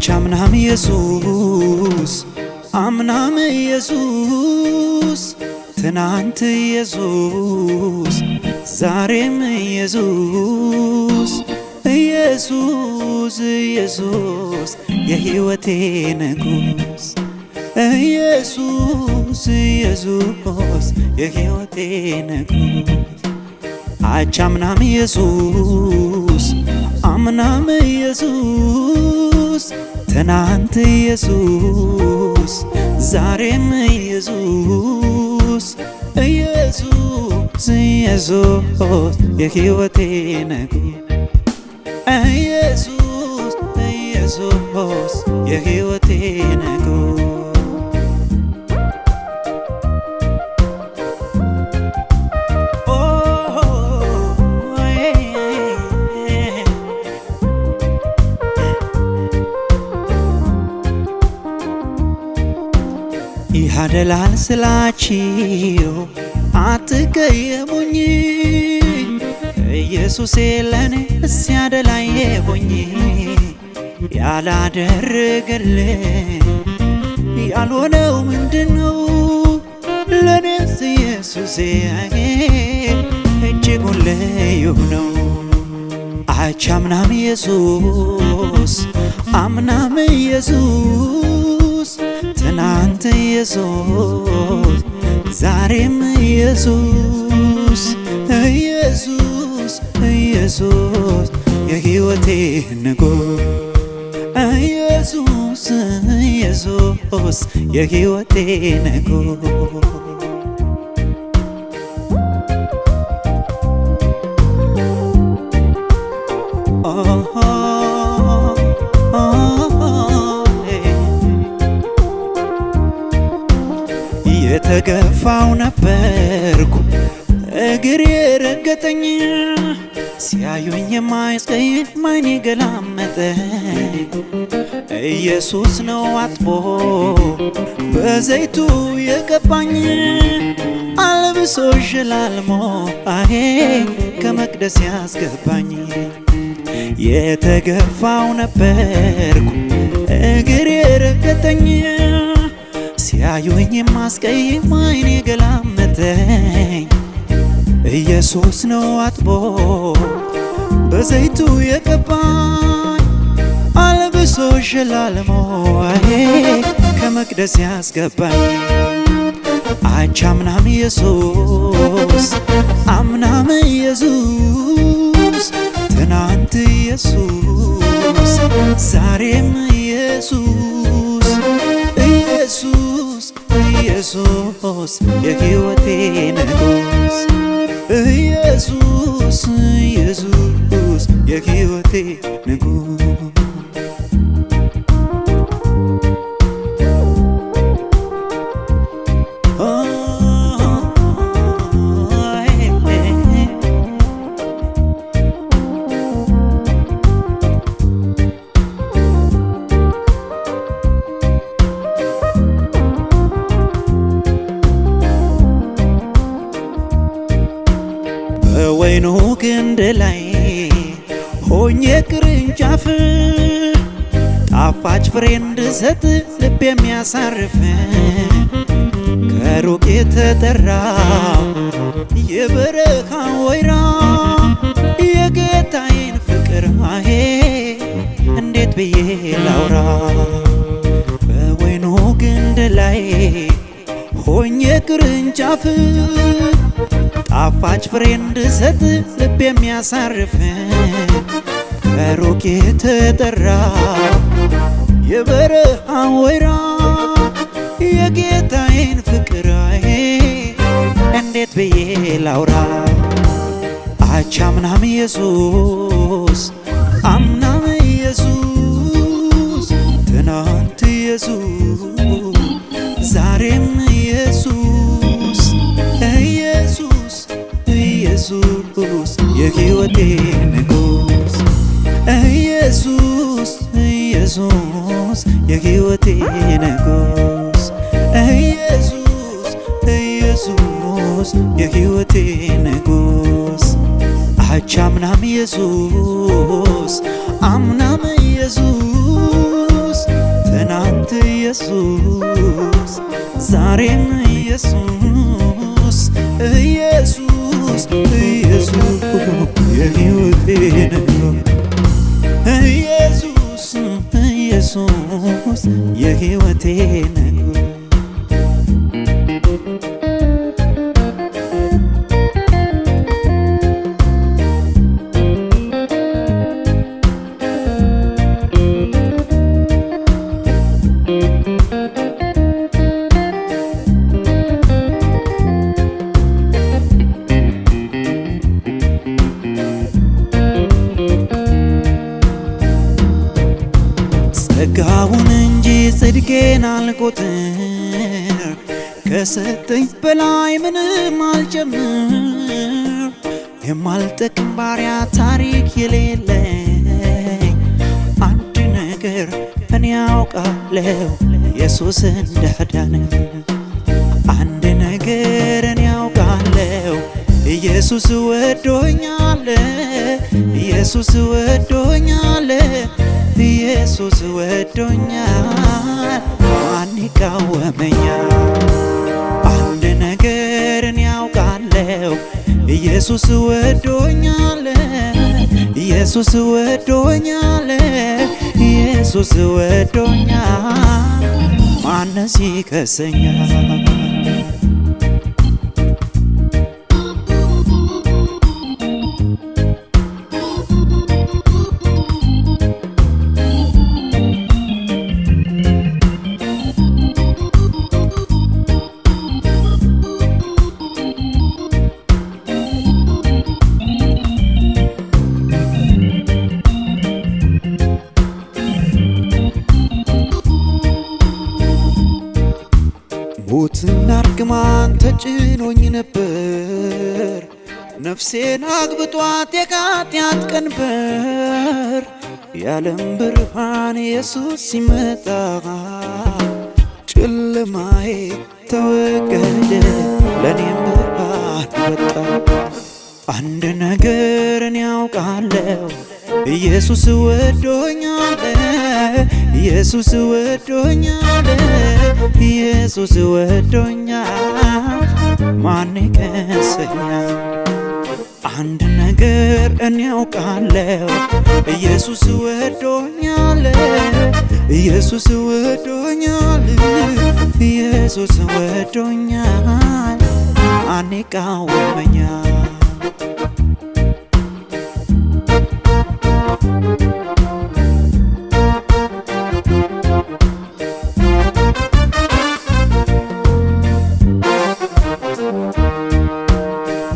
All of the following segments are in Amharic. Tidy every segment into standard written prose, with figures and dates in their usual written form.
አቻምናም ኢየሱስ አምናም ኢየሱስ ትናንት ኢየሱስ ዛሬም ኢየሱስ ኢየሱስ ኢየሱስ የሕይወቴ ንጉስ ኢየሱስ ኢየሱስ የሕይወቴ ንጉስ አቻምናም ኢየሱስ አምናም ኢየሱስ ትናንት ኢየሱስ ዛሬም ኢየሱስ ኢየሱስ ኢየሱስ የሕይወቴ ንጉስ ኢየሱስ ኢየሱስ የሕይወቴ ንጉስ ያደላል ስላችሁ አትቀየሙኝ ኢየሱስ ለኔ ሲያደላይ ሆኝ ያላደረገልኝ ያልሆነው ምንድነው ለኔስ ኢየሱስ እጅጉን ልዩ ነው አቻምናም ኢየሱስ አምናም ኢየሱስ ትናንት ኢየሱስ ዛሬም ኢየሱስ ኢየሱስ ኢየሱስ የሕይወቴ ንጉስ ኢየሱስ ኢየሱስ የሕይወቴ ንጉስ የተገፋው ነበርኩ እግር የረገጠኝ ሲያዩኝ የማይስቀይም ዓይኔ ገላመጠኝ ኢየሱስ ነው አጥቦ በዘይቱ የቀባኝ አልብሶ ሸላልሞ ከመቅደስ ያስገባኝ የተገፋው ነበርኩ እግር የረገጠኝ ሲያዩኝ የማስቀይም ዓይኔ ገላመጠኝ ኢየሱስ ነው አጥቦ በዘይቱ የቀባኝ አልብሶ ሸላልሞ ከመቅደስ ያስገባኝ አቻምናም ኢየሱስ አምናም ኢየሱስ ትናንት ኢየሱስ ዛሬም ኢየሱስ ኢየሱስ ኢየሱስ የሕይወቴ ንጉስ ኢየሱስ ኢየሱስ የሕይወቴ ንጉስ በወይኑ ግንድ ላይ ሆኜ ቅርንጫፍ ጣፋጭ ፍሬ እንድሰጥ ልብ የሚያሳርፍ ከሩቅ የተጠራው የበረሃ ወይራ የጌታዬን ፍቅር እንዴት ብዬ ላውራ በወይኑ ግንድ ላይ ሆኜ ቅርንጫፍ ጣፋጭ ፍሬ እንድሰጥ ልብ የሚያሳርፍ ከሩቅ የተጠራው የበረሃ ወይራ የጌታዬን ፍቅር እንዴት ብዬ ላውራ አቻምናም ኢየሱስ አምናም ኢየሱስ ትናንት ኢየሱስ ዛሬም ኢየሱስ ኢየሱስ ኢየሱስ የሕይወቴ ንጉስ ኢየሱስ ኢየሱስ የሕይወቴ ንጉስ ኢየሱስ ኢየሱስ የሕይወቴ ንጉስ አቻምናም ኢየሱስ አምናም ኢየሱስ ኢየሱስ ዛሬም ኢየሱስ ኢየሱስ ኢየሱስ የሕይወቴ ንጉስ ኢየሱስ ኢየሱስ የሕይወቴ ንጉስ ጸጋውን እንጂ ጽድቄን አልቆጥር ከሰጠኝ በላይ ምንም አልጨምር የማልጠቅም ባሪያ ታሪክ የሌለኝ አንድ ነገር እኔ ያውቃለሁ ኢየሱስ እንዳዳነኝ አንድ ነገር እኔ ያውቃለሁ ኢየሱስ ወዶኛል ኢየሱስ ወዶኛል ኢየሱስ ወዶኛል ማን ይቃወመኛል አንድ ነገር እኔ ያውቃለሁ ኢየሱስ ወዶኛል ኢየሱስ ወዶኛል ኢየሱስ ወዶኛል ማንስ ይከሰኛል ሞትና እርግማን ተጭኖኝ ነበር ነፍሴን አግብቷት የኃጢአት ቀንበር የዓለም ብርሃን ኢየሱስ ሲመጣ ጨለማዬ ተወገደ ለኔም ብርሃን ወጣ አንድ ነገር እኔ ያውቃለሁ ኢየሱስ ወዶኛል ኢየሱስ ወዶኛል ኢየሱስ ወዶኛል ማን ይከሰኛል አንድ ነገር እኔ ያውቃለሁ ኢየሱስ ወዶኛል ኢየሱስ ወዶኛል ኢየሱስ ወዶኛል ማን ይቃወመኛል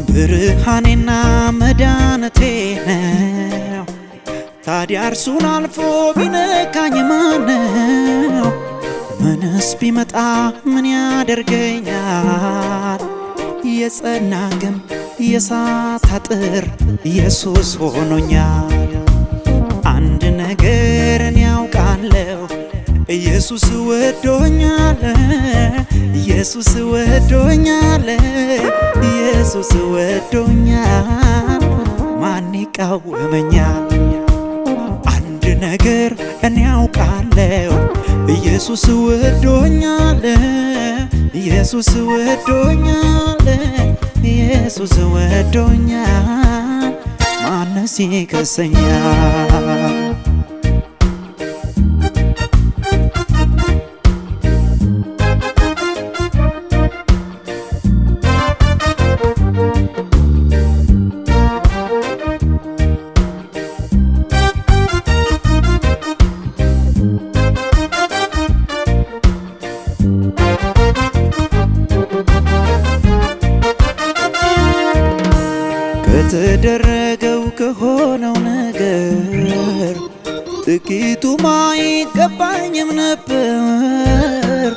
ብርሃኔና መድኃኒቴ ነው ታዲያ እርሱን አልፎ ቢነካኝ ማነው ምንስ ቢመጣ ምን ያደርገኛል የጸና ግንብ የእሳት አጥር ኢየሱስ ሆኖኛል አንድ ነገር እኔ ያውቃለሁ ኢየሱስ ወዶኛል ኢየሱስ ወዶኛል ኢየሱስ ወዶኛል ማን ይቃወመኛል አንድ ነገር እኔ ያውቃለሁ ኢየሱስ ወዶኛል ኢየሱስ ወዶኛል ኢየሱስ ወዶኛል ማንስ ይከሰኛል ከተደረገው ከሆነው ነገር ጥቂቱም አይገባኝም ነበር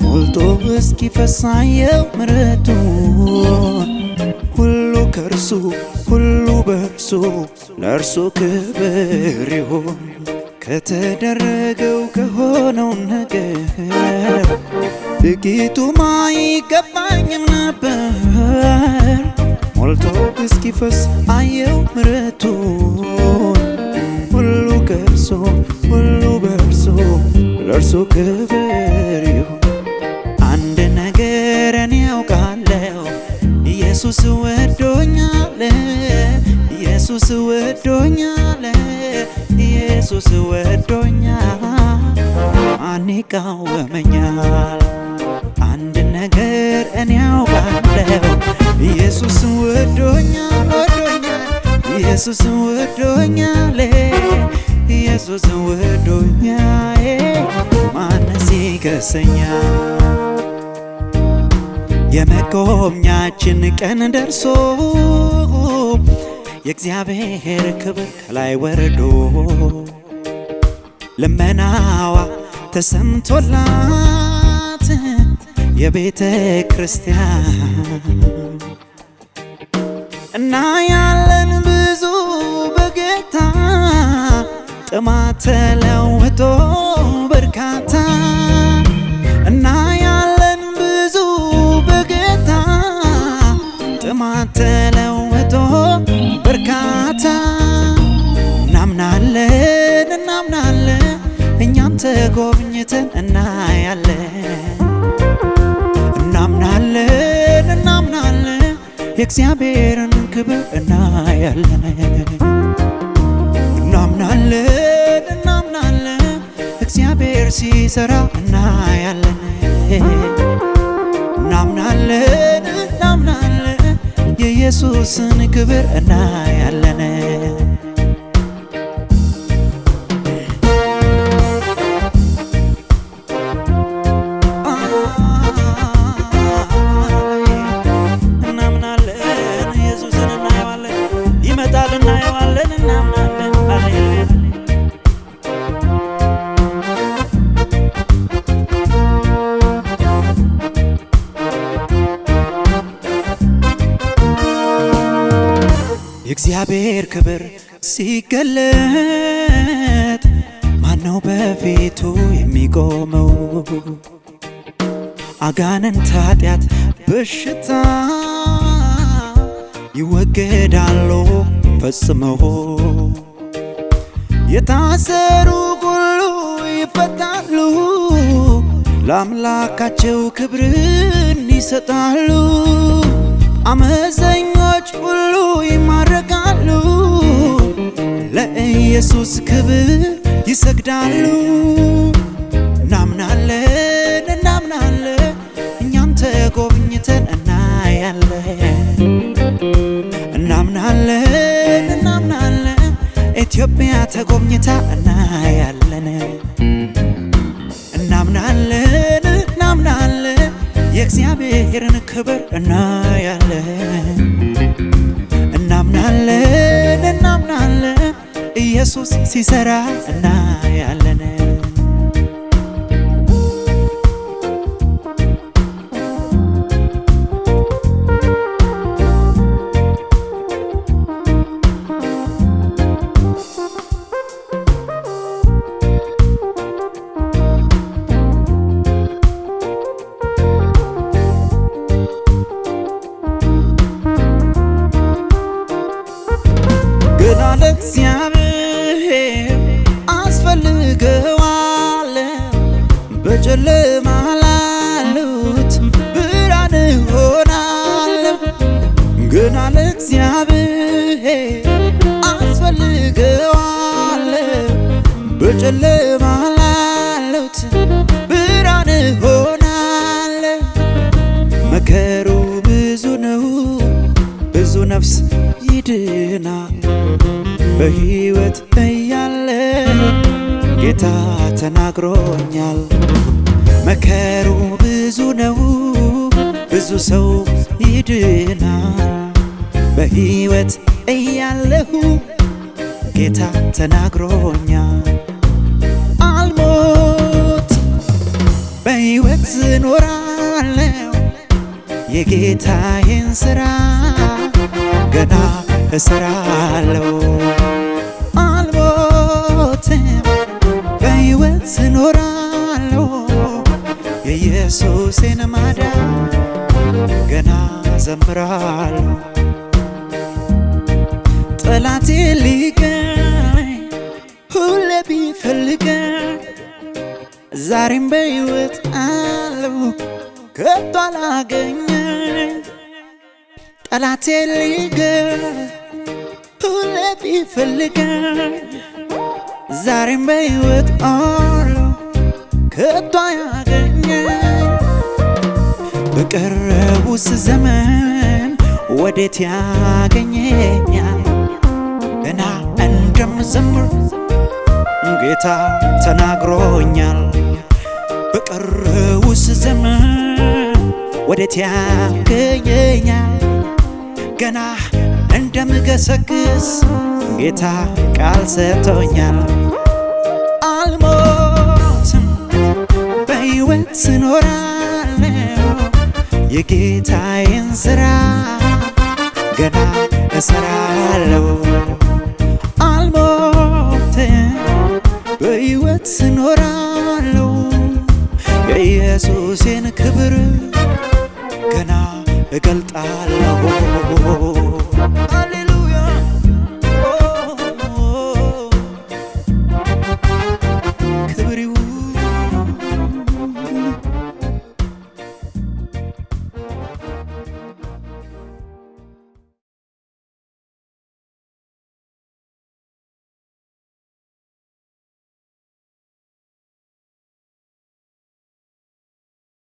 ሞልቶ እስኪፈሳየው ምሕረቱን ሁሉ ከርሱ ሁሉ በርሱ ለእርሱ ክብር ይሁን ከተደረገው ከሆነው ነገር ጥቂቱም አይገባኝም ነበር ሞልቶ እስኪፈስ አየው ምሕረቱን ሁሉ ከርሱ ሁሉ በርሱ ለእርሱ ክብር ይሁን። አንድ ነገር እኔ ያውቃለሁ ኢየሱስ ወዶኛል፣ ኢየሱስ ወዶኛል፣ ኢየሱስ ወዶኛል፣ ማን ይቃወመኛል? አንድ ነገር እኔ ያውቃለሁ ኢየሱስ ወዶኛል፣ ወዶኛል፣ ኢየሱስ ወዶኛል፣ ኢየሱስ ወዶኛል፣ ማንስ ይከሰኛል? የመቆሚያችን ቀን ደርሶ የእግዚአብሔር ክብር ከላይ ወርዶ ልመናዋ ተሰምቶላት የቤተ ክርስቲያን እና ያለን ብዙ በጌታ ጥማት ተለውጦ በርካታ እና ያለን ብዙ በጌታ ጥማት ተለውጦ በርካታ እናምናለን እናምናለን እኛም ተጎብኝተን እናያለን። እናምናለን እናምናለን የእግዚአብሔርን ክብር እናያለን። እናምናለን እናምናለን እግዚአብሔር ሲሰራ እናያለን። እናምናለን እናምናለን የኢየሱስን ክብር እናያለን። የእግዚአብሔር ክብር ሲገለጥ ማነው በፊቱ የሚቆመው? አጋንንት ኃጢአት በሽታ ይወገዳሉ ፈጽመው፣ የታሰሩ ሁሉ ይፈታሉ፣ ለአምላካቸው ክብርን ይሰጣሉ። አመፀኞች ሁሉ ይማረካሉ፣ ለኢየሱስ ክብር ይሰግዳሉ። እናምናለን እናምናለን እኛም ተጎብኝተን እናያለን። እናምናለን እናምናለን ኢትዮጵያ ተጎብኝታ እናያለን። እናምናለን እናምናለን የእግዚአብሔርን ክብር እናያለን። እናምናለን እናምናለን ኢየሱስ ሲሰራ እናያለን። ገና ለእግዚአብሔር አስፈልገዋለሁ፣ በጨለማ ላሉት ብርሃን እሆናለሁ። ገና ለእግዚአብሔር አስፈልገዋለሁ፣ በጨለማ ላሉት ብርሃን እሆናለሁ። መከሩ ብዙ ነው፣ ብዙ ነፍስ ይድናል። በሕይወት እያለ ጌታ ተናግሮኛል። መከሩ ብዙ ነው፣ ብዙ ሰው ይድናል። በሕይወት እያለሁ ጌታ ተናግሮኛል። አልሞት በሕይወት እኖራለሁ፣ የጌታዬን ሥራ ገና እሰራለሁ። አልሞትም በሕይወት እኖራለሁ፣ የኢየሱስን ማዳን ገና ዘምራለሁ። ጠላቴ ሊገኝ ሁሌ ቢፈልገኝ ዛሬም በሕይወት አለው ከቶ አላገኘኝ ጠላቴ ሊገል ሁሌ ቢፈልገኝ ዛሬም በሕይወት አለው ከቶ አያገኘኝ በቀረቡስ ዘመን ወዴት ያገኘኛል ገና እንደምዘምር ጌታ ተናግሮኛል በቀረቡስ ዘመን ወዴት ያገኘኛል ገና እንደምገሰግስ ጌታ ቃል ሰጥቶኛል አልሞትም በሕይወት እኖራለሁ የጌታዬን ሥራ ገና እሰራለሁ አልሞትም በሕይወት እኖራለሁ የኢየሱስን ክብር ገና እገልጣለሁ